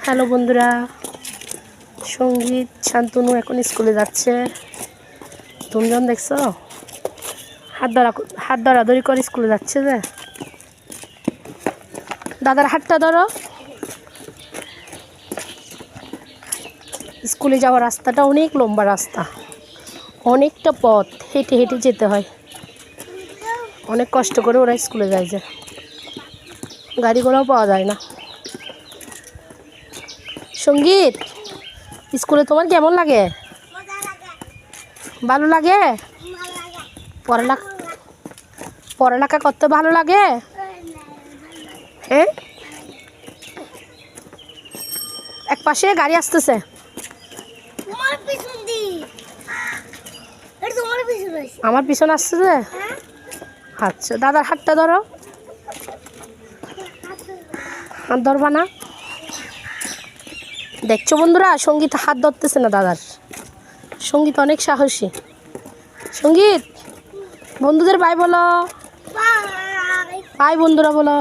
Hello বন্ধুরা, সঙ্গীত শান্তনু এখন স্কুলে যাচ্ছে। তোমরা দেখছো হাত ধরাধরি করে স্কুলে যাচ্ছে যে। দাদার হাতটা ধরো। স্কুলে যাওয়ার রাস্তাটা অনেক লম্বা রাস্তা, অনেকটা পথ হেঁটে হেঁটে যেতে হয়। অনেক কষ্ট করে ওরা স্কুলে যায়, যে গাড়ি ঘোড়াও পাওয়া যায় না। সঙ্গীত, স্কুলে তোমার কেমন লাগে? ভালো লাগে? পড়ালেখা করতে ভালো লাগে? হ্যাঁ, এক পাশে গাড়ি আসতেছে। আমার পিছনে আসতেছে। আচ্ছা, দাদার হাতটা ধরো। হাত ধরবা না? দেখছো বন্ধুরা, সঙ্গীত হাত ধরতেছে না দাদার। সঙ্গীত অনেক সাহসী। সঙ্গীত, বন্ধুদের বাই বলো। বাই বন্ধুরা বলো।